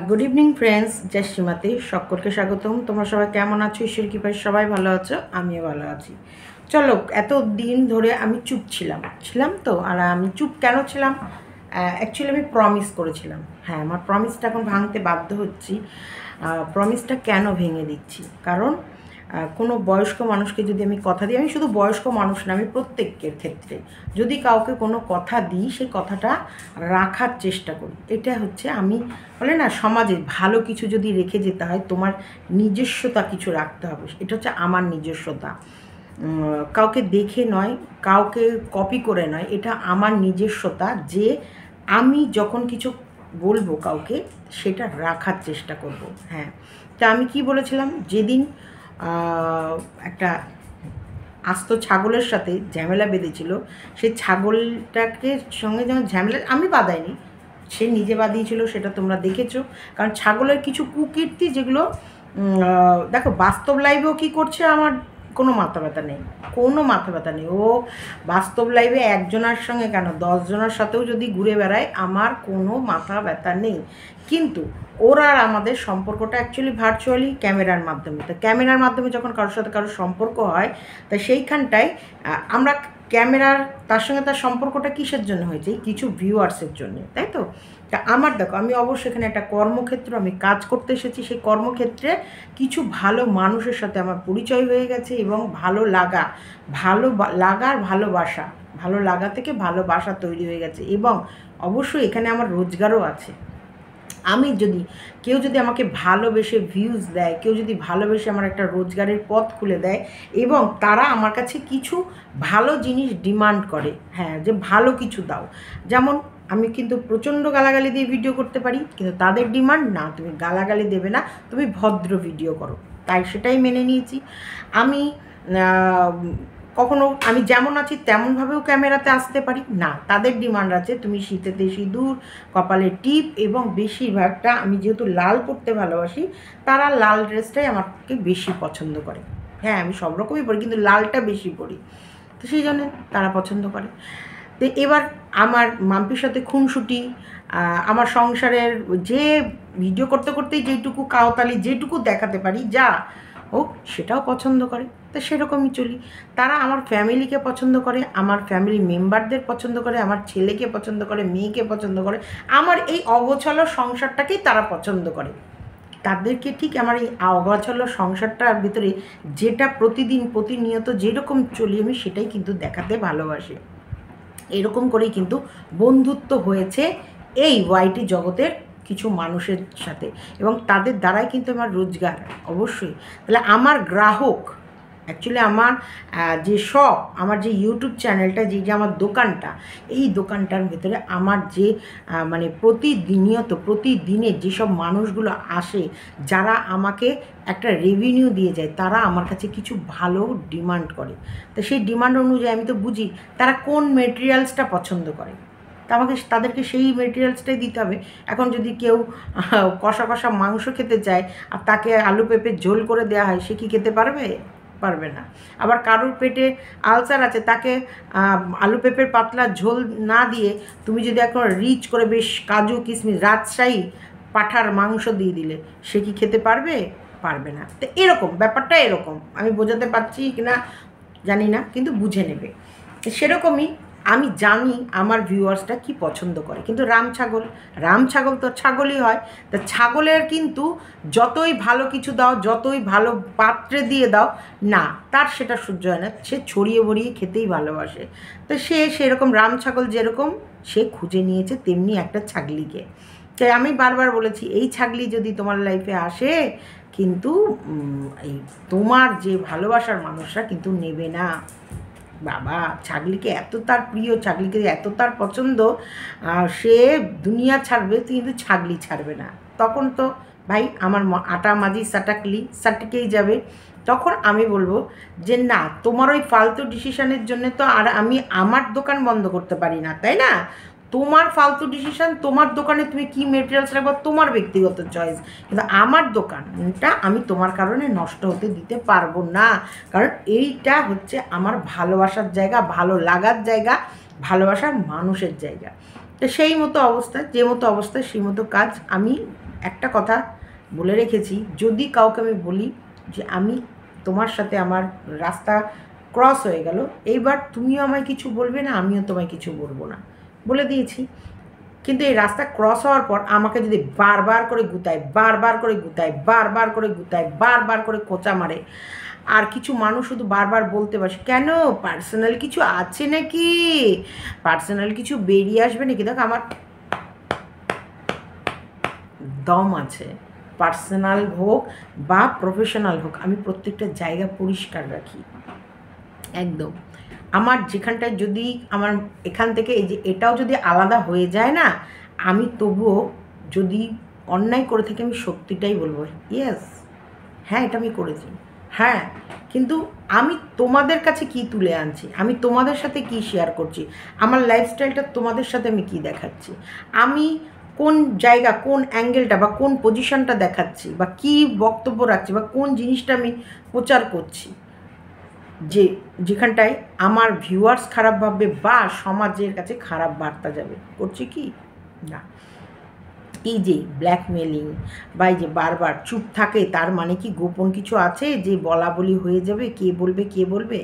Good evening friends, জয় শ্রীমতী। সকলকে স্বাগতম। তোমরা সবাই কেমন আছো? ঈশ্বর কৃপায় সবাই ভালো আছো, আমিও ভালো আছি। চলো, এত দিন ধরে আমি চুপ ছিলাম তো। আর আমি চুপ কেন ছিলাম? অ্যাকচুয়ালি আমি প্রমিস করেছিলাম। হ্যাঁ, আমার প্রমিসটা এখন ভাঙতে বাধ্য হচ্ছি। প্রমিসটা কেন ভেঙে দিচ্ছি? কারণ কোনো বয়স্ক মানুষকে যদি আমি কথা দিই, আমি শুধু বয়স্ক মানুষ না, আমি প্রত্যেকের ক্ষেত্রে যদি কাউকে কোনো কথা দিই, সেই কথাটা রাখার চেষ্টা করি। এটা হচ্ছে, আমি বলে না, সমাজে ভালো কিছু যদি রেখে যেতে হয়, তোমার নিজস্বতা কিছু রাখতে হবে। এটা হচ্ছে আমার নিজস্বতা। কাউকে দেখে নয়, কাউকে কপি করে নয়, এটা আমার নিজস্বতা যে আমি যখন কিছু বলবো কাউকে, সেটা রাখার চেষ্টা করব। হ্যাঁ, তা আমি কি বলেছিলাম যেদিন একটা আস্ত ছাগলের সাথে ঝামেলা বেঁধেছিল, সেই ছাগলটাকে সঙ্গে যেমন ঝামেলা আমি বাঁধাইনি, সে নিজে বাঁধিয়েছিল, সেটা তোমরা দেখেছো। কারণ ছাগলের কিছু কুকীর্তি যেগুলো দেখো, বাস্তব লাইভেও কী করছে আমার কোনো মাথা ব্যথা নেই, কোনো মাথা ব্যথা নেই। ও বাস্তব লাইভে একজনের সঙ্গে কেন 10 জনের সাথেও যদি ঘুরে বেড়ায়, আমার কোনো মাথা ব্যথা নেই। কিন্তু ওর আর আমাদের সম্পর্কটা অ্যাকচুয়ালি ভার্চুয়ালি ক্যামেরার মাধ্যমে। তো ক্যামেরার মাধ্যমে যখন কারোর সাথে কারোর সম্পর্ক হয়, তা সেইখানটায় আমরা ক্যামেরার তার সঙ্গে তার সম্পর্কটা কিসের জন্য হয়েছে? কিছু ভিউয়ার্সের জন্য, তাই তো? তা আমার দেখো, আমি অবশ্যই এখানে একটা কর্মক্ষেত্র, আমি কাজ করতে এসেছি। সেই কর্মক্ষেত্রে কিছু ভালো মানুষের সাথে আমার পরিচয় হয়ে গেছে, এবং ভালো লাগার ভালোবাসা, ভালো লাগা থেকে ভালোবাসা তৈরি হয়ে গেছে। এবং অবশ্যই এখানে আমার রোজগারও আছে। আমি যদি কেউ যদি আমাকে ভালোবেসে ভিউজ দেয়, কেউ যদি ভালোবেসে আমার একটা রোজগারের পথ খুলে দেয়, এবং তারা আমার কাছে কিছু ভালো জিনিস ডিমান্ড করে, হ্যাঁ, যে ভালো কিছু দাও। যেমন আমি কিন্তু প্রচণ্ড গালাগালি দিয়ে ভিডিও করতে পারি, কিন্তু তাদের ডিমান্ড না, তুমি গালাগালি দেবে না, তুমি ভদ্র ভিডিও করো। তাই সেটাই মেনে নিয়েছি আমি। কখনো আমি যেমন আছি তেমনভাবেও ক্যামেরাতে আসতে পারি না, তাদের ডিমান্ড আছে তুমি শীতেতে সিঁদুর, কপালে টিপ, এবং বেশিরভাগটা আমি যেহেতু লাল পরতে ভালোবাসি, তারা লাল ড্রেসটাই আমাকে বেশি পছন্দ করে। হ্যাঁ, আমি সব রকমই পরি, কিন্তু লালটা বেশি পরি, তো সেই জন্য তারা পছন্দ করে। তো এবার আমার মাম্পির সাথে খুনসুটি, আমার সংসারের যে ভিডিও করতে করতেই যেটুকু কাওতালি, যেটুকু দেখাতে পারি যা ও, সেটাও পছন্দ করে। তো সেরকমই চলি। তারা আমার ফ্যামিলিকে পছন্দ করে, আমার ফ্যামিলি মেম্বারদের পছন্দ করে, আমার ছেলেকে পছন্দ করে, মেয়েকে পছন্দ করে, আমার এই অগোছালো সংসারটাকেই তারা পছন্দ করে। তাদেরকে ঠিক আমার এই অগোছালো সংসারটার ভিতরে যেটা প্রতিনিয়ত যেরকম চলি আমি, সেটাই কিন্তু দেখাতে ভালোবাসি। এরকম করেই কিন্তু বন্ধুত্ব হয়েছে এই ওয়াইটি জগতের কিছু মানুষের সাথে, এবং তাদের দ্বারাই কিন্তু আমার রোজগার। অবশ্যই তাহলে আমার গ্রাহক, অ্যাকচুয়ালি আমার যে শপ, আমার যে ইউটিউব চ্যানেলটা, যে আমার দোকানটা, এই দোকানটার ভেতরে আমার যে মানে প্রতিদিনে যেসব মানুষগুলো আসে, যারা আমাকে একটা রেভিনিউ দিয়ে যায়, তারা আমার কাছে কিছু ভালো ডিমান্ড করে। তো সেই ডিমান্ড অনুযায়ী আমি তো বুঝি তারা কোন মেটেরিয়ালসটা পছন্দ করে, তা আমাকে তাদেরকে সেই মেটেরিয়ালসটাই দিতে হবে। এখন যদি কেউ কষা কষা মাংস খেতে চায় আর তাকে আলু পেঁপের ঝোল করে দেওয়া হয়, সে কি খেতে পারবে না। আবার কারোর পেটে আলসার আছে, তাকে আলু পেঁপের পাতলা ঝোল না দিয়ে তুমি যদি এখন রিচ করে বেশ কাজু কিশমিশ রাজশাহী পাঁঠার মাংস দিয়ে দিলে, সে কি খেতে পারবে না। তো এরকম ব্যাপারটা, এরকম আমি বোঝাতে পারছি কিনা জানি না, কিন্তু বুঝে নেবে। সেরকমই আমি জানি আমার ভিউয়ার্সটা কি পছন্দ করে। কিন্তু রাম ছাগল তো ছাগলই হয়। তা ছাগলের কিন্তু যতই ভালো কিছু দাও, যতই ভালো পাত্রে দিয়ে দাও না, তার সেটা সহ্য হয় না, সে ছড়িয়ে বড়িয়ে খেতেই ভালোবাসে। তো সেরকম রাম ছাগল যেরকম সে খুঁজে নিয়েছে, তেমনি একটা ছাগলিকে। তাই আমি বারবার বলেছি, এই ছাগলি যদি তোমার লাইফে আসে, কিন্তু এই তোমার যে ভালোবাসার মানুষরা কিন্তু নেবে না। বাবা, ছাগলিকে এত তার প্রিয়, ছাগলিকে এত তার পছন্দ, সে দুনিয়া ছাড়বে কিন্তু ছাগলি ছাড়বে না। তখন তো ভাই আমার আটা মাঝি সাটকেই যাবে। তখন আমি বলবো যে না, তোমার ওই ফালতু ডিসিশনের জন্য তো আর আমি আমার দোকান বন্ধ করতে পারি না, তাই না? তোমার ফালতু ডিসিশন, তোমার দোকানে তুমি কী মেটেরিয়ালস রাখবো তোমার ব্যক্তিগত চয়েস, কিন্তু আমার দোকানটা আমি তোমার কারণে নষ্ট হতে দিতে পারবো না। কারণ এইটা হচ্ছে আমার ভালোবাসার জায়গা, ভালো লাগার জায়গা, ভালোবাসার মানুষের জায়গা। তো সেই মতো অবস্থা, যে মতো অবস্থা সেই মতো কাজ। আমি একটা কথা বলে রেখেছি, যদি কাউকে আমি বলি যে আমি তোমার সাথে আমার রাস্তা ক্রস হয়ে গেল, এইবার তুমিও আমায় কিছু বলবে না, আমিও তোমায় কিছু বলবো না, বলে দিয়েছি। কিন্তু এই রাস্তা ক্রস হওয়ার পর আমাকে যদি বারবার করে গুতায়, বারবার করে গুতায়, বারবার করে গুতায়, বারবার করে খোঁচা মারে, আর কিছু মানুষ শুধু বারবার বলতে পারছে কেন পার্সোনাল কিছু আছে নাকি, পার্সোনাল কিছু বেরিয়ে আসবে নাকি, দেখো আমার দম আছে, পার্সোনাল হোক বা প্রফেশনাল হোক আমি প্রত্যেকটা জায়গা পরিষ্কার রাখি একদম। আমার যেখানটায় যদি আমার এখান থেকে এই যে এটাও যদি আলাদা হয়ে যায় না, আমি তবুও যদি অন্যায় করে থাকি আমি সত্যিটাই বলবো, ইয়েস হ্যাঁ এটা আমি করেছি, হ্যাঁ কিন্তু আমি তোমাদের কাছে কি তুলে আনছি, আমি তোমাদের সাথে কি শেয়ার করছি, আমার লাইফস্টাইলটা তোমাদের সাথে আমি কি দেখাচ্ছি, আমি কোন জায়গা কোন অ্যাঙ্গেলটা বা কোন পজিশনটা দেখাচ্ছি বা কি বক্তব্য রাখছি বা কোন জিনিসটা আমি প্রচার করছি, যে যেখানটায় আমার ভিউয়ার্স খারাপ ভাববে বা সমাজের কাছে খারাপ বার্তা যাবে, করছি কি না। এই যে ব্ল্যাকমেলিং বা এই যে বারবার চুপ থাকে, তার মানে কি গোপন কিছু আছে যে বলা বলি হয়ে যাবে, কে বলবে কে বলবে।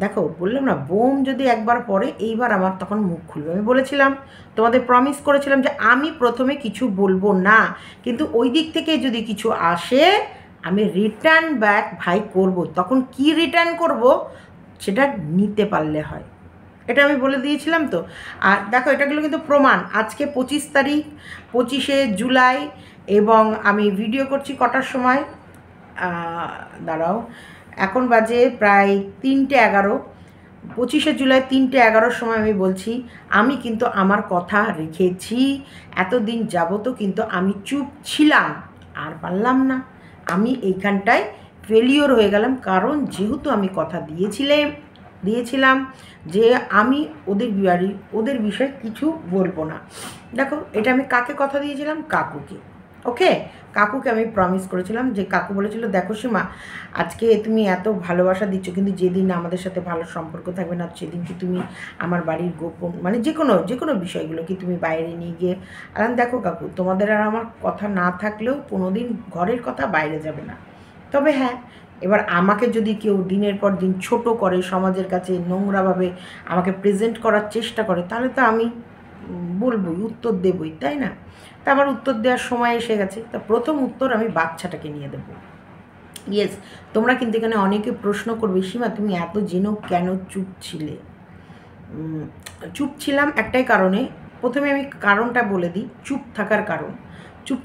দেখো বললাম না, বোম যদি একবার পড়ে এইবার আমার তখন মুখ খুলবে। আমি বলেছিলাম, তোমাদের প্রমিস করেছিলাম যে আমি প্রথমে কিছু বলবো না, কিন্তু ওই দিক থেকে যদি কিছু আসে আমি রিটার্ন ব্যাক ভাই করব। তখন কি রিটার্ন করব সেটা নিতে পারলে হয়, এটা আমি বলে দিয়েছিলাম তো। আর দেখো এটাগুলো কিন্তু প্রমাণ, আজকে 25 তারিখ, 25শে জুলাই, এবং আমি ভিডিও করছি কটার সময়, দাঁড়াও এখন বাজে প্রায় 3টে 11, 25শে জুলাই 3টে 11-র সময় আমি বলছি আমি কিন্তু আমার কথা রেখেছি। এতদিন যাবতও কিন্তু আমি চুপ ছিলাম, আর পারলাম না, আমি এইখানটায় ফেলিওর হয়ে গেলাম, কারণ যেহেতু আমি কথা দিয়েছিলাম যে আমি ওদের বিষয়ে কিছু বলবো না। দেখো এটা আমি কাকে কথা দিয়েছিলাম, কাকুকে, ওকে কাকুকে আমি প্রমিস করেছিলাম, যে কাকু বলেছিল দেখো সীমা আজকে তুমি এত ভালোবাসা দিচ্ছ, কিন্তু যেদিন আমাদের সাথে ভালো সম্পর্ক থাকবে না সেদিন কি তুমি আমার বাড়ির গোপন মানে যে কোনো বিষয়গুলো কি তুমি বাইরে নিয়ে গিয়ে, আর দেখো কাকু তোমাদের আর আমার কথা না থাকলেও কোনোদিন ঘরের কথা বাইরে যাবে না। তবে হ্যাঁ, এবার আমাকে যদি কেউ দিনের পর দিন ছোট করে সমাজের কাছে নোংরাভাবে আমাকে প্রেজেন্ট করার চেষ্টা করে, তাহলে তো আমি বলবই, উত্তর দেবই, তাই না? তা আমার উত্তর দেওয়ার সময় এসে গেছে। তা প্রথম উত্তর আমি বাচ্চাটাকে নিয়ে দেবো। ইয়েস, তোমরা কিন্তু এখানে অনেকে প্রশ্ন করবে সীমা তুমি এত জেনেও কেন চুপ ছিলে। চুপ ছিলাম একটাই কারণে, প্রথমে আমি কারণটা বলে দিই। চুপ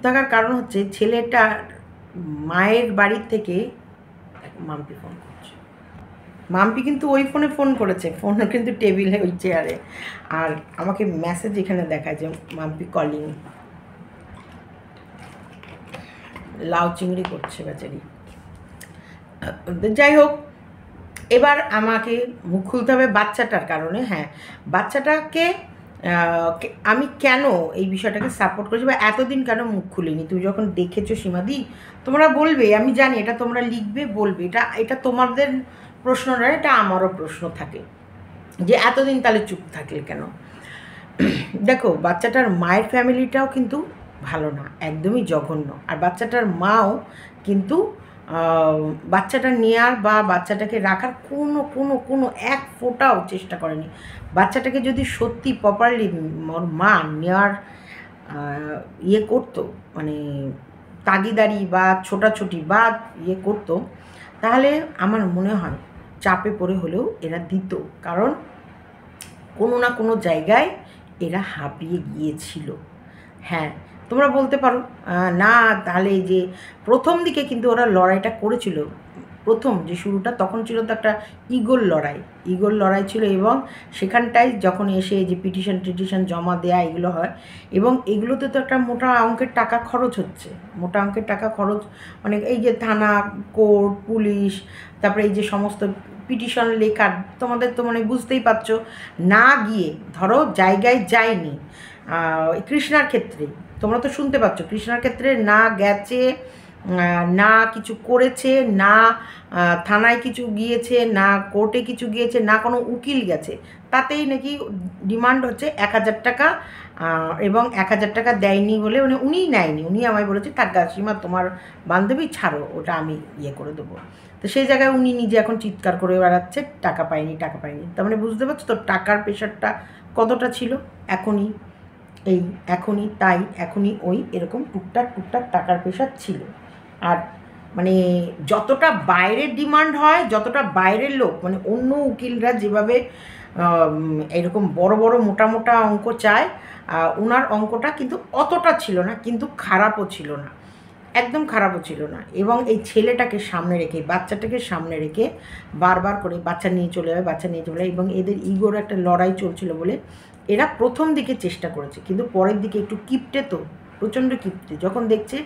থাকার কারণ হচ্ছে ছেলেটা মায়ের বাড়ির থেকে, মাম্পি ফোন করছে, মাম্পি কিন্তু ওই ফোনে ফোন করেছে, ফোনও কিন্তু টেবিলে ওই চেয়ারে, আর আমাকে মেসেজ এখানে দেখায় যে মাম্পি কলিং, লাউ চিংড়ি করছে বেচারি। যাই হোক, এবার আমাকে মুখ খুলতে হবে বাচ্চাটার কারণে। হ্যাঁ, বাচ্চাটাকে আমি কেন এই বিষয়টাকে সাপোর্ট করেছি বা এতদিন কেন মুখ খুলিনি, তুমি যখন দেখেছো সীমাদি তোমরা বলবে, আমি জানি এটা তোমরা লিখবে বলবে, এটা তোমাদের প্রশ্ন নয়, এটা আমারও প্রশ্ন থাকে যে এতদিন তাহলে চুপ থাকলে কেন। দেখো বাচ্চাটার মায়ের ফ্যামিলিটাও কিন্তু ভালো না, একদমই জঘন্য, আর বাচ্চাটার মাও কিন্তু বাচ্চাটা নেওয়ার বা বাচ্চাটাকে রাখার কোনো এক ফোঁটাও চেষ্টা করেনি। বাচ্চাটাকে যদি সত্যি প্রপারলি মা নেওয়ার ইয়ে করতো, মানে তাগিদারি বা ছোটাছুটি বা ইয়ে করতো, তাহলে আমার মনে হয় চাপে পড়ে হলেও এরা দিত, কারণ কোনো না কোনো জায়গায় এরা হাঁপিয়ে গিয়েছিল। হ্যাঁ, তোমরা বলতে পারো না তাহলে যে প্রথম দিকে কিন্তু ওরা লড়াইটা করেছিল, প্রথম যে শুরুটা তখন ছিল তো একটা ইগোর লড়াই ছিল, এবং সেখানটায় যখন এসে যে পিটিশন জমা দেয়া এগুলো হয়, এবং এগুলোতে তো একটা মোটা অঙ্কের টাকা খরচ হচ্ছে, মানে এই যে থানা, কোর্ট, পুলিশ, তারপরে এই যে সমস্ত পিটিশন লেখার, তোমাদের তো মানে বুঝতেই পারছো, না গিয়ে ধরো জায়গায় যায়নি। কৃষ্ণার ক্ষেত্রে তোমরা তো শুনতে পাচ্ছ, কৃষ্ণার ক্ষেত্রে না গেছে, না কিছু করেছে, না থানায় কিছু গিয়েছে, না কোর্টে কিছু গিয়েছে, না কোনো উকিল গেছে, তাতেই নাকি ডিমান্ড হচ্ছে 1,000 টাকা। এবং 1,000 টাকা দেয়নি বলে মানে উনিই নেয়নি, উনি আমায় বলেছে থাক গাছিমা তোমার বান্ধবী ছাড়ো, ওটা আমি ইয়ে করে দেবো। তো সেই জায়গায় উনি নিজে এখন চিৎকার করে বেড়াচ্ছে টাকা পাইনি টাকা পাইনি। তার মানে বুঝতে পারছো তো টাকার প্রেশারটা কতটা ছিল। এখনই এই, এখনই তাই, এখনই ওই, এরকম টুকটাক টুকটাক টাকার প্রেশার ছিল। আর মানে যতটা বাইরের ডিমান্ড হয়, যতটা বাইরের লোক মানে অন্য উকিলরা যেভাবে এরকম বড় বড় মোটা মোটা অঙ্ক চায়, ওনার অঙ্কটা কিন্তু অতটা ছিল না, কিন্তু খারাপও ছিল না, একদম খারাপও ছিল না। এবং এই ছেলেটাকে সামনে রেখে, বাচ্চাটাকে সামনে রেখে বারবার করে বাচ্চা নিয়ে চলে যাবে, বাচ্চা নিয়ে চলে যাবে, এবং এদের ইগোর একটা লড়াই চলছিল বলে এরা প্রথম দিকে চেষ্টা করেছে, কিন্তু পরের দিকে একটু কিপটে তো, প্রচণ্ড কিপটে। যখন দেখছে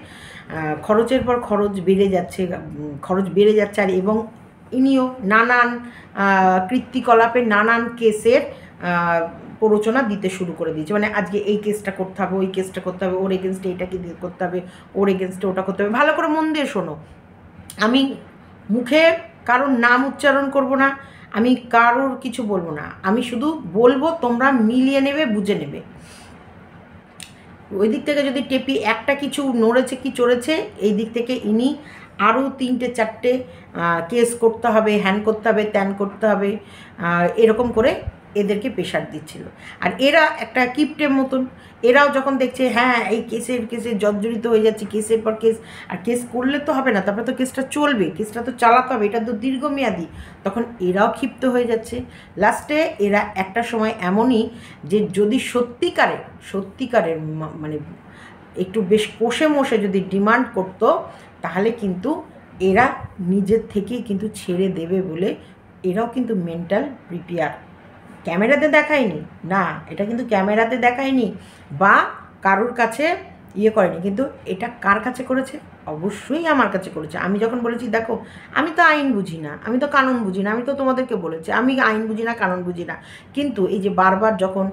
খরচের পর খরচ বেড়ে যাচ্ছে, খরচ বেড়ে যাচ্ছে, আর এবং ইনিও নানান কৃত্তিকলাপে নানান কেসের প্ররোচনা দিতে শুরু করে দিয়েছে। মানে আজকে এই কেসটা করতে হবে, ওই কেসটা করতে হবে, ওর এগেনস্টে এইটাকে করতে হবে, ওর এগেনস্টে ওটা করতে হবে। ভালো করে মন দিয়ে শোনো, আমি মুখে কারোর নাম উচ্চারণ করব না, আমি কারোর কিছু বলবো না, আমি শুধু বলবো তোমরা মিলিয়ে নেবে, বুঝে নেবে। ওই দিক থেকে যদি টেপি একটা কিছু নড়েছে কি চড়েছে, এই দিক থেকে ইনি আরও 3-4টে কেস করতে হবে, হ্যান করতে হবে, ত্যান করতে হবে, এরকম করে এদেরকে প্রেশার দিচ্ছিল। আর এরা একটা কিপটের মতন, এরাও যখন দেখছে হ্যাঁ এই কেসে জর্জরিত হয়ে যাচ্ছে, কেসের পর কেস, আর কেস করলে তো হবে না, তারপরে তো কেসটা চলবে, কেসটা তো চালাতে হবে, এটা তো দীর্ঘমেয়াদী, তখন এরাও ক্ষিপ্ত হয়ে যাচ্ছে। লাস্টে এরা একটা সময় এমনই যে যদি সত্যিকারের মানে একটু বেশ কষে মষে যদি ডিমান্ড করতো, তাহলে কিন্তু এরা নিজের থেকেই কিন্তু ছেড়ে দেবে বলে এরাও কিন্তু মেন্টাল প্রিপেয়ার। ক্যামেরাতে দেখায়নি না, এটা কিন্তু ক্যামেরাতে দেখায়নি বা কারোর কাছে ইয়ে করেনি, কিন্তু এটা কার কাছে করেছে? অবশ্যই আমার কাছে করেছে। আমি যখন বলেছি দেখো আমি তো আইন বুঝি না, আমি তো কানুন বুঝি না, আমি তো তোমাদেরকে বলেছি আমি আইন বুঝি না, কানুন বুঝি না, কিন্তু এই যে বারবার যখন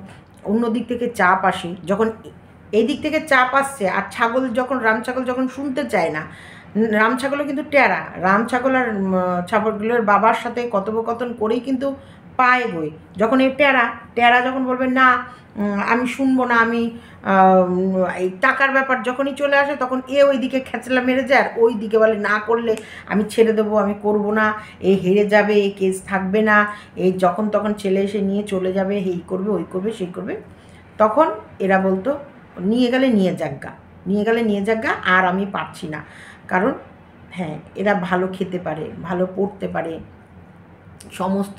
অন্য দিক থেকে চাপ আসে, যখন এই দিক থেকে চাপ আসছে, আর ছাগল যখন রাম ছাগল যখন শুনতে চায় না, রাম ছাগলও কিন্তু টেরা, রাম ছাগল আর ছাগলগুলোর বাবার সাথে কথোপকথন করেই কিন্তু পায় বই। যখন এই টেরা যখন বলবে না আমি শুনবো না, আমি এই টাকার ব্যাপার যখনই চলে আসে, তখন এ ওই দিকে খেঁচলা মেরে যায়, আর ওই দিকে বলে না করলে আমি ছেড়ে দেবো, আমি করবো না, এ হেরে যাবে, এই কেস থাকবে না, এই যখন তখন ছেলে এসে নিয়ে চলে যাবে, এই করবে ওই করবে সেই করবে। তখন এরা বলতো নিয়ে গেলে নিয়ে যাগা, আর আমি পারছি না। কারণ হ্যাঁ এরা ভালো খেতে পারে, ভালো পড়তে পারে, সমস্ত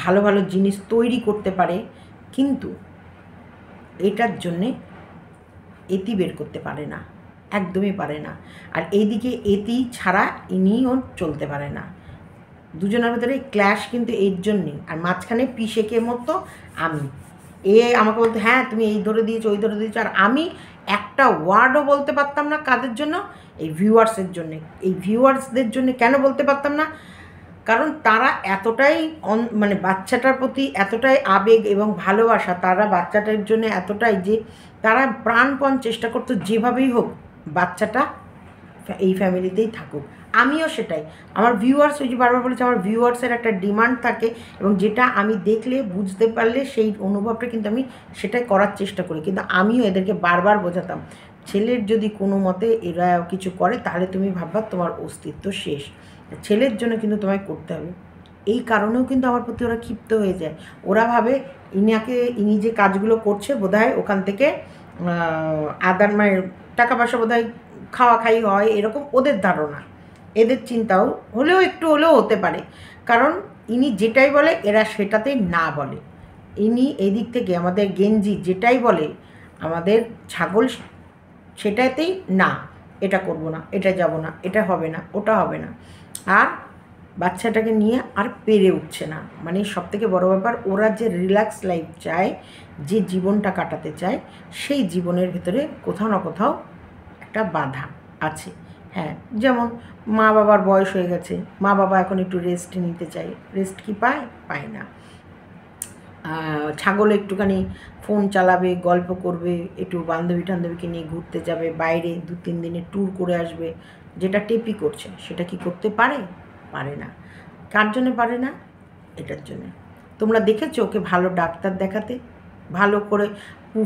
ভালো ভালো জিনিস তৈরি করতে পারে, কিন্তু এটার জন্যে এতি বের করতে পারে না, একদমই পারে না। আর এইদিকে এতি ছাড়া ইনিও চলতে পারে না। দুজনের ভেতরে ক্ল্যাশ কিন্তু এর জন্যেই। আর মাঝখানে পিসেকে মতো আমি, আমাকে বলতো হ্যাঁ তুমি এই ধরে দিয়েছো ওই ধরে দিয়েছো, আর আমি একটা ওয়ার্ডও বলতে পারতাম না। কাদের জন্য? এই ভিউয়ার্সের জন্যে। এই ভিউয়ার্সদের জন্য কেন বলতে পারতাম না? কারণ তারা এতটাই মানে বাচ্চাটার প্রতি এতটাই আবেগ এবং ভালোবাসা, তারা বাচ্চাটার জন্য এতটাই যে তারা প্রাণপণ চেষ্টা করতো যেভাবেই হোক বাচ্চাটা এই ফ্যামিলিতেই থাকুক। আমিও সেটাই, আমার ভিউয়ার্স, ওই যে বারবার বলেছি আমার ভিউয়ার্সের একটা ডিমান্ড থাকে, এবং যেটা আমি দেখলে বুঝতে পারলে সেই অনুভবটা কিন্তু আমি সেটাই করার চেষ্টা করি। কিন্তু আমিও এদেরকে বারবার বোঝাতাম ছেলের যদি কোনো মতে এরা কিছু করে তাহলে তুমি ভাববা তোমার অস্তিত্ব শেষ, ছেলের জন্য কিন্তু তোমায় করতে হবে। এই কারণেও কিন্তু আমার প্রতি ওরা ক্ষিপ্ত হয়ে যায়। ওরা ভাবে ইনি যে কাজগুলো করছে বোধহয় ওখান থেকে আদার মানে টাকা পয়সা বোধহয় খাওয়া খাই হয়, এরকম ওদের ধারণা, এদের চিন্তাও একটু হলেও হতে পারে। কারণ ইনি যেটাই বলে এরা সেটাতেই না বলে। ইনি এদিক থেকে আমাদের গেঞ্জি যেটাই বলে আমাদের ছাগল সেটাতেই না, এটা করব না, এটা যাব না, এটা হবে না, ওটা হবে না। আর বাচ্চাটাকে নিয়ে আর পেরে উঠছে না। মানে সবথেকে বড় ব্যাপার, ওরা যে রিল্যাক্স লাইফ চায়, যে জীবনটা কাটাতে চায়, সেই জীবনের ভিতরে কোথাও না কোথাও একটা বাধা আছে। হ্যাঁ, যেমন মা বাবার বয়স হয়ে গেছে, মা বাবা এখন একটু রেস্ট নিতে চায়, রেস্ট কি পায়? পায় না। ছাগল একটুখানি ফোন চালাবে, গল্প করবে, একটু বান্ধবী টান্ধবীকে নিয়ে ঘুরতে যাবে, বাইরে 2-3 দিনের ট্যুর করে আসবে, যেটা টেপি করছে সেটা কি করতে পারে? পারে না। কার জন্যে পারে না? এটার জন্যে। তোমরা দেখেছো ওকে ভালো ডাক্তার দেখাতে, ভালো করে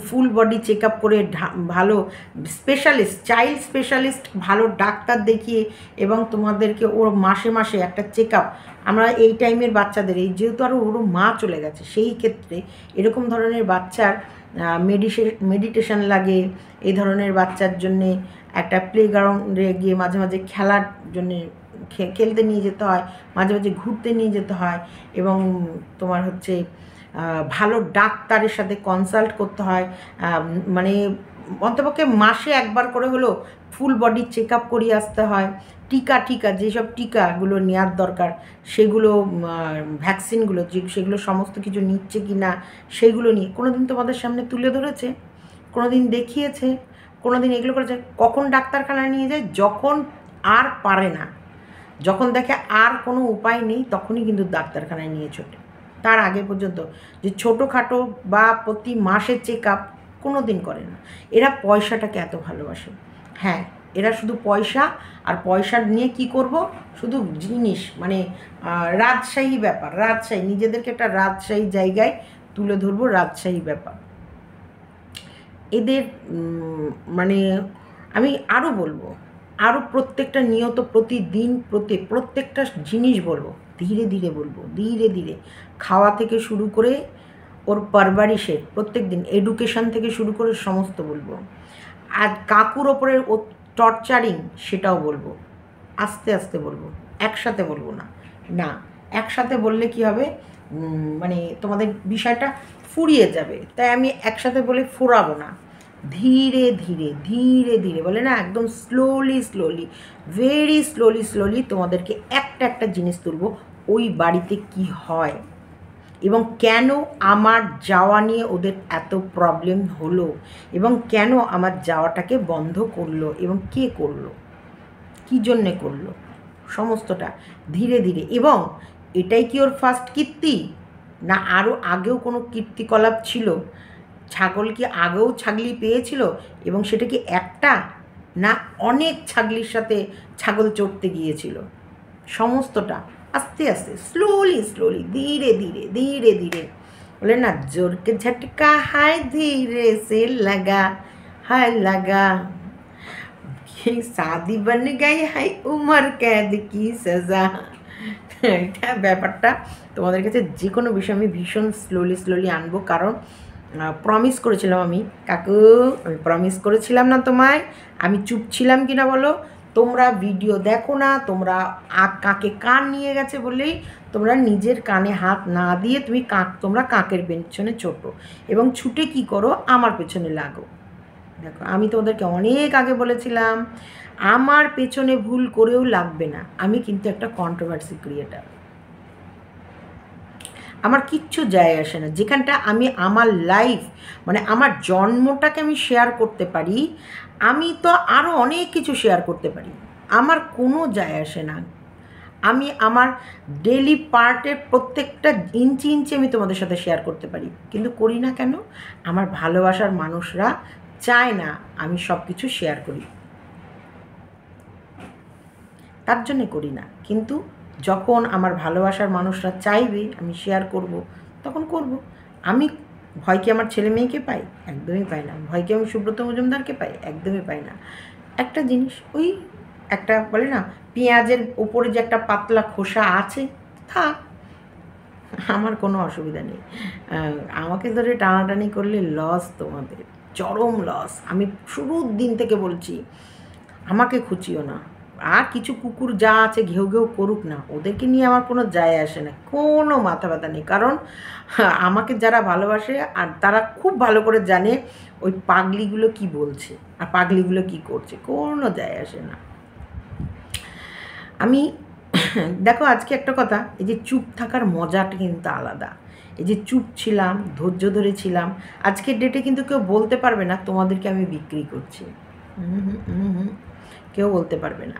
ফুল বডি চেক আপ করে ভালো স্পেশালিস্ট, চাইল্ড স্পেশালিস্ট ভালো ডাক্তার দেখিয়ে, এবং তোমাদেরকে ওর মাসে মাসে একটা চেক আপ, আমরা এই টাইমের বাচ্চাদের, এই যেহেতু আরও ওরও মা চলে গেছে, সেই ক্ষেত্রে এরকম ধরনের বাচ্চার মেডিটেশন লাগে, এই ধরনের বাচ্চার জন্যে একটা প্লেগ্রাউন্ডে গিয়ে মাঝে মাঝে খেলার জন্যে খেলতে নিয়ে যেতে হয়, মাঝে মাঝে ঘুরতে নিয়ে যেতে হয়, এবং তোমার হচ্ছে ভালো ডাক্তারের সাথে কনসাল্ট করতে হয়, মানে অন্তপক্ষে মাসে একবার করে হলো ফুল বডি চেক আপ করিয়ে আসতে হয়, টিকা যেসব টিকাগুলো নেওয়ার দরকার সেগুলো, ভ্যাকসিনগুলো সেগুলো সমস্ত কিছু নিচ্ছে কি না সেগুলো নিয়ে কোনো দিন তোমাদের সামনে তুলে ধরেছে? কোনো দিন দেখিয়েছে? কোনো দিন এগুলো করেছে? কখন ডাক্তারখানায় নিয়ে যায়? যখন আর পারে না, যখন দেখে আর কোনো উপায় নেই, তখনই কিন্তু ডাক্তারখানায় নিয়ে ছোটে। তার আগে পর্যন্ত যে ছোটোখাটো বা প্রতি মাসে চেক আপ কোনো দিন করে না। এরা পয়সাটাকে এত ভালোবাসে। হ্যাঁ, এরা শুধু পয়সা, আর পয়সা নিয়ে কি করব, শুধু জিনিস, মানে রাজশাহী ব্যাপার, রাজশাহী, নিজেদেরকে একটা রাজশাহী জায়গায় তুলে ধরবো, রাজশাহী ব্যাপার এদের। মানে আমি আরও বলবো, আরও প্রত্যেকটা নিয়ত প্রতিদিন প্রত্যেকটা জিনিস বলবো, ধীরে ধীরে বলবো, ধীরে ধীরে, খাওয়া থেকে শুরু করে ওর পারবারিশের প্রত্যেক দিন, এডুকেশান থেকে শুরু করে সমস্ত বলবো। আর কাকুর ওপরে ও টর্চারিং, সেটাও বলবো, আস্তে আস্তে বলবো, একসাথে বলবো না। না, একসাথে বললে কি হবে, মানে তোমাদের বিষয়টা ফুরিয়ে যাবে, তাই আমি একসাথে বলে ফুরাবো না। ধীরে ধীরে ধীরে ধীরে বলে না, একদম slowly slowly, very slowly slowly তোমাদেরকে একটা একটা জিনিস তুলবো, ওই বাড়িতে কি হয় এবং কেন আমার যাওয়া নিয়ে ওদের এত প্রবলেম হলো, এবং কেন আমার যাওয়াটাকে বন্ধ করলো, এবং কে করলো, কী জন্যে করলো, সমস্তটা ধীরে ধীরে। এবং এটাই কি ওর ফার্স্ট কীর্তি, না আরও আগেও কোনো কীর্তিকলাপ ছিল? ছাগল কি আগেও ছাগলি পেয়েছিল, এবং সেটা কি একটা, না অনেক ছাগলির সাথে ছাগল চড়তে গিয়েছিল? সমস্তটা আস্তে আস্তে, স্লোলি স্লোলি, ধীরে ধীরে ধীরে ধীরে, বলে না, জোরকে ঝটকা হায় ধীরে সে লাগা, হায় লাগা, শাদি বন গাই হাই উমর ক্যাদ কি সাজা। এটা ব্যাপারটা তোমাদের কাছে যে কোনো বিষয় আমি ভীষণ স্লোলি স্লোলি আনবো, কারণ প্রমিস করেছিলাম আমি, কাকু আমি প্রমিস করেছিলাম না তোমায়? আমি চুপ ছিলাম কি না বলো? তোমরা ভিডিও দেখো না, তোমরা কাকে কান নিয়ে গেছে বলেই তোমরা নিজের কানে হাত না দিয়ে তোমরা কাকের পেছনে ছোটো, এবং ছুটে কি করো, আমার পেছনে লাগো। দেখো, আমি তোমাদেরকে অনেক আগে বলেছিলাম আমার পেছনে ভুল করেও লাগবে না, আমি কিন্তু একটা কন্ট্রোভার্সি ক্রিয়েটার, আমার কিচ্ছু যায় আসে না। যেখানটা আমি আমার লাইফ, মানে আমার জন্মটাকে আমি শেয়ার করতে পারি, আমি তো আরও অনেক কিছু শেয়ার করতে পারি, আমার কোনো যায় আসে না। আমি আমার ডেলি পার্টের প্রত্যেকটা ইঞ্চি ইঞ্চি আমি তোমাদের সাথে শেয়ার করতে পারি, কিন্তু করি না কেন? আমার ভালোবাসার মানুষরা চায় না আমি সব কিছু শেয়ার করি, তার জন্যে করি না। কিন্তু যখন আমার ভালোবাসার মানুষরা চাইবে আমি শেয়ার করব, তখন করব। আমি ভয় কি আমার ছেলে মেয়েকে পাই? একদমই পাই না। ভয় কি আমি সুব্রত মজুমদারকে পাই? একদমই পাই না। একটা জিনিস, ওই একটা বলে না, পেঁয়াজের ওপরে যে একটা পাতলা খোসা আছে, থাক, আমার কোনো অসুবিধা নেই। আমাকে ধরে টানাটানি করলে লস, তোমাদের চরম লস। আমি শুরুর দিন থেকে বলছি, আমাকে খুঁচিও না। আর কিছু কুকুর যা আছে ঘেউ ঘেউ করুক না, ওদেরকে নিয়ে আমার কোনো যায় আসে না, কোনো মাথা ব্যথা নেই। কারণ আমাকে যারা ভালোবাসে আর তারা খুব ভালো করে জানে ওই পাগলিগুলো কি বলছে আর পাগলিগুলো কি করছে, কোনো যায় আসে না। আমি দেখো, আজকে একটা কথা, এই যে চুপ থাকার মজাটা কিন্তু আলাদা। এই যে চুপ ছিলাম, ধৈর্য ধরেছিলাম, আজকের ডেটে কিন্তু কেউ বলতে পারবে না তোমাদেরকে আমি বিক্রি করছি, কেউ বলতে পারবে না।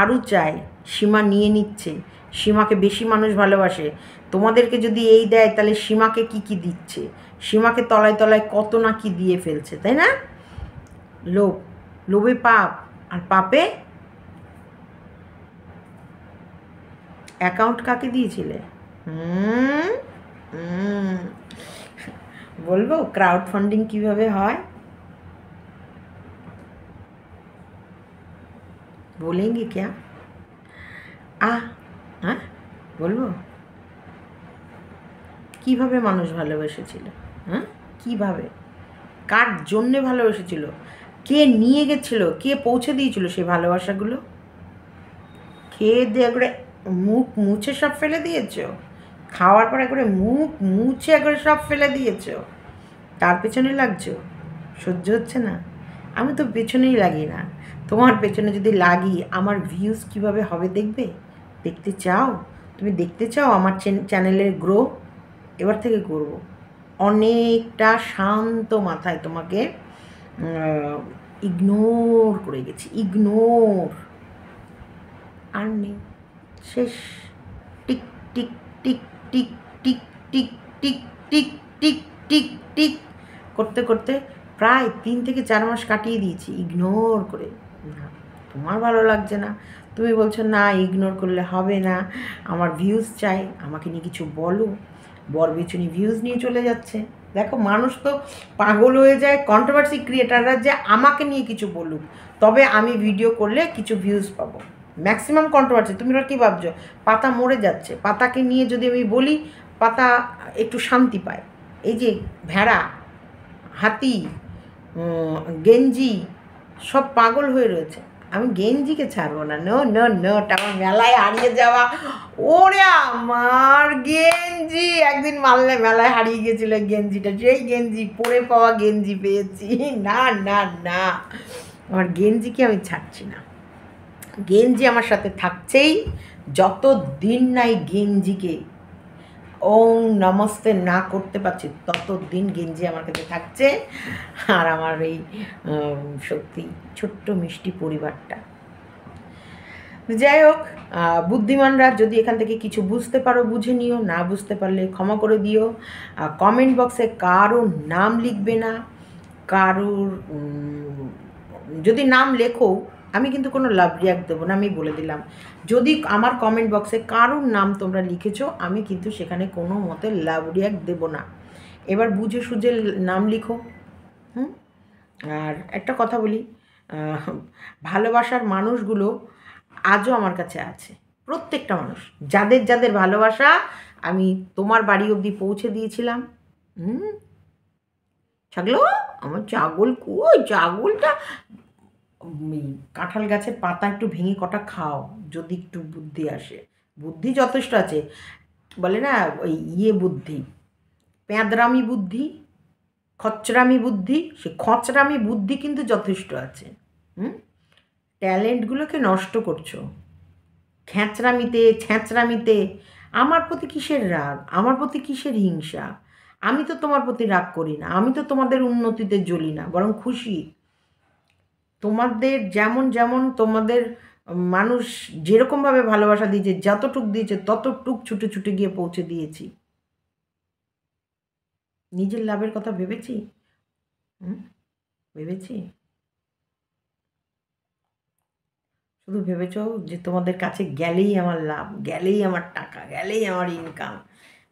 আরও চায়, সীমা নিয়ে নিচ্ছে, সীমাকে বেশি মানুষ ভালোবাসে। তোমাদেরকে যদি এই দেয় তাহলে সীমাকে কি কি দিচ্ছে, সীমাকে তলায় তলায় কত না কি দিয়ে ফেলছে, তাই না? লোভ, লোভে পাপ, আর পাপে অ্যাকাউন্ট কাকে দিয়েছিলে? বলবো ক্রাউড ফান্ডিং কীভাবে হয়? बोलेंगे क्या? হ্যাঁ বলবো কিভাবে মানুষ ভালোবেসেছিল, হ্যাঁ কিভাবে, কার জন্যে ভালোবেসেছিল, কে নিয়ে গেছিল, কে পৌঁছে দিয়েছিল সেই ভালোবাসাগুলো? খেয়ে দিয়ে একবারে মুখ মুছে সব ফেলে দিয়েছ, খাওয়ার পর একবারে মুখ মুছে একবারে সব ফেলে দিয়েছ, তার পেছনে লাগছো? সহ্য হচ্ছে না? আমি তো পেছনেই লাগি না, তোমার পেছনে যদি লাগি আমার ভিউজ কিভাবে হবে দেখবে? দেখতে চাও? তুমি দেখতে চাও আমার চ্যানেলের গ্রো? এবার থেকে করব অনেকটা শান্ত মাথায় তোমাকে ইগনোর করে গেছি, ইগনোর আর নেই, শেষ। Tick tick tick tick tick tick tick tick tick tick tick করতে করতে প্রায় 3 থেকে 4 মাস কাটিয়ে দিয়েছি ইগনোর করে। না তোমার ভালো লাগছে না, তুমি বলছো না ইগনোর করলে হবে না, আমার ভিউজ চাই, আমাকে নিয়ে কিছু বলো, বরবেচুনি ভিউজ নিয়ে চলে যাচ্ছে। দেখো মানুষ তো পাগল হয়ে যায়, কন্ট্রোভার্সি ক্রিয়েটাররা যে আমাকে নিয়ে কিছু বলুক তবে আমি ভিডিও করলে কিছু ভিউজ পাবো। ম্যাক্সিমাম কন্ট্রোভার্সি, তুমি ওরা কী ভাবছো পাতা মরে যাচ্ছে, পাতাকে নিয়ে যদি আমি বলি পাতা একটু শান্তি পায়। এই যে ভেড়া, হাতি, গেঞ্জি সব পাগল হয়ে রয়েছে, আমি গেঞ্জিকে ছাড়বো না, নো নো নো, আমার মেলায় হারিয়ে যাওয়া, ওরে আমার গেঞ্জি একদিন মারলে মেলায় হারিয়ে গেছিল গেঞ্জিটা, সেই গেঞ্জি পরে পাওয়া গেঞ্জি পেয়েছি, না না না, আমার গেঞ্জিকে আমি ছাড়ছি না, গেঞ্জি আমার সাথে থাকছেই, যত দিন নাই গেঞ্জিকে ওং নমস্তে না করতে পারছি ততদিন গেঞ্জি আমার কাছে থাকছে, আর আমার এই সত্যি ছোট্ট মিষ্টি পরিবারটা। যাই হোক, বুদ্ধিমানরা যদি এখান থেকে কিছু বুঝতে পারো বুঝে নিও, না বুঝতে পারলে ক্ষমা করে দিও। কমেন্ট বক্সে কারোর নাম লিখবে না, কারোর যদি নাম লেখো আমি কিন্তু কোনো লাভ রিয়াক্ট দেবো না, আমি বলে দিলাম। যদি আমার কমেন্ট বক্সে কারোর নাম তোমরা লিখেছো আমি কিন্তু সেখানে কোনো মতে লাভ রিয়াক্ট দেবো না। এবার বুঝে সুঝে নাম লিখো। আর একটা কথা বলি, ভালোবাসার মানুষগুলো আজও আমার কাছে আছে, প্রত্যেকটা মানুষ, যাদের যাদের ভালোবাসা আমি তোমার বাড়ি অবধি পৌঁছে দিয়েছিলাম। ছাগলো, আমার ছাগল কই, ছাগলটা কাঁঠাল গাছের পাতা একটু ভেঙে কটা খাও যদি একটু বুদ্ধি আসে, বুদ্ধি যথেষ্ট আছে, বলে না ওই বুদ্ধি, প্যাঁদরামি বুদ্ধি, খচরামি বুদ্ধি, সে খচরামি বুদ্ধি কিন্তু যথেষ্ট আছে। ট্যালেন্টগুলোকে নষ্ট করছো খ্যাঁচরামিতে ছ্যাঁচরামিতে। আমার প্রতি কিসের রাগ, আমার প্রতি কিসের হিংসা? আমি তো তোমার প্রতি রাগ করি না, আমি তো তোমাদের উন্নতিতে জ্বলি না, বরং খুশি। তোমাদের যেমন যেমন তোমাদের মানুষ যেরকমভাবে ভালোবাসা দিয়েছে, যতটুক দিয়েছে ততটুক ছুটে ছুটে গিয়ে পৌঁছে দিয়েছি। নিজের লাভের কথা ভেবেছি? ভেবেছি? শুধু ভেবেছ যে তোমাদের কাছে গেলেই আমার লাভ, গেলেই আমার টাকা, গেলেই আমার ইনকাম।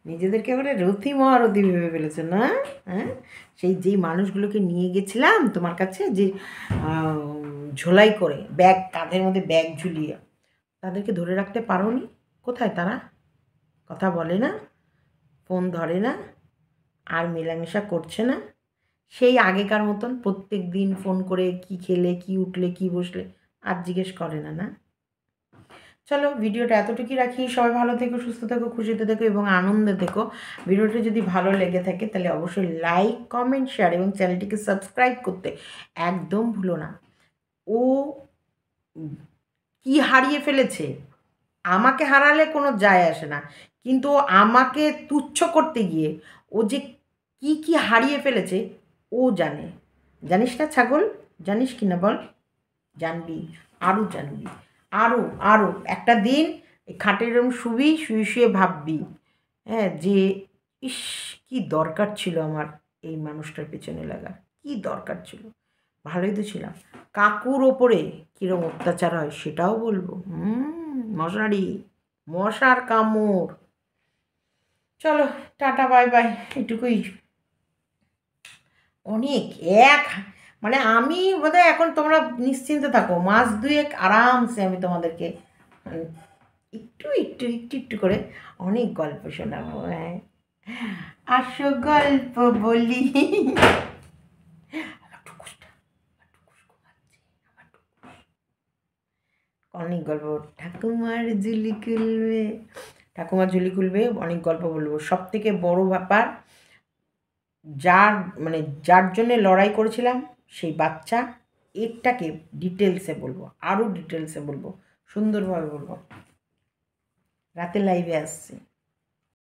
নিজেদেরকে এবারে রথি মহারথী ভেবে ফেলেছে না? হ্যাঁ, সেই যেই মানুষগুলোকে নিয়ে গেছিলাম তোমার কাছে, যে ঝোলাই করে ব্যাগ, কাঁধের মধ্যে ব্যাগ ঝুলিয়ে, তাদেরকে ধরে রাখতে পারো নি? কোথায় তারা? কথা বলে না, ফোন ধরে না, আর মেলামেশা করছে না সেই আগেকার মতন প্রত্যেক দিন ফোন করে কি খেলে, কি উঠলে, কি বসলে, আর জিজ্ঞেস করে না, না? চলো ভিডিওটা এতটুকুই রাখি, সবাই ভালো থেকো, সুস্থ থেকো, খুশিতে থেকো এবং আনন্দে থেকো। ভিডিওটা যদি ভালো লেগে থাকে তাহলে অবশ্যই লাইক, কমেন্ট, শেয়ার এবং চ্যানেলটিকে সাবস্ক্রাইব করতে একদম ভুলো না। ও কি হারিয়ে ফেলেছে, আমাকে হারালে কোনো যায় আসে না, কিন্তু আমাকে তুচ্ছ করতে গিয়ে ও যে কি কি হারিয়ে ফেলেছে ও জানে। জানিস না ছাগল? জানিস কি না বল? জানবি, আরও জানবি। আরও আরও একটা দিন এই খাটের এরম শুবি, শুয়ে শুয়ে ভাববি, হ্যাঁ, যে ইস, কি দরকার ছিল আমার এই মানুষটার পেছনে লাগার, কি দরকার ছিল। ভালোই তো ছিলাম। কাকুর ওপরে কীরকম অত্যাচার হয় সেটাও বলবো। মশারি, মশার কামড়। চলো, টাটা, বাই বাই, এটুকুই অনেক। এক মানে আমি বোধহয় এখন তোমরা নিশ্চিন্ত থাকো, মাস দুয়েক আরামসে আমি তোমাদেরকে একটু একটু একটু একটু করে অনেক গল্প শোনাবো। হ্যাঁ, আসো গল্প বলি। অনেক গল্প, ঠাকুমার ঝুলি খুলবে, ঠাকুমার ঝুলি খুলবে, অনেক গল্প বলবো। সব থেকে বড় ব্যাপার, যার মানে যার জন্যে লড়াই করেছিলাম সেই বাচ্চা, এরটাকে ডিটেলসে বলবো, আরও ডিটেলসে বলবো, সুন্দরভাবে বলবো। রাতে লাইভে আসছি।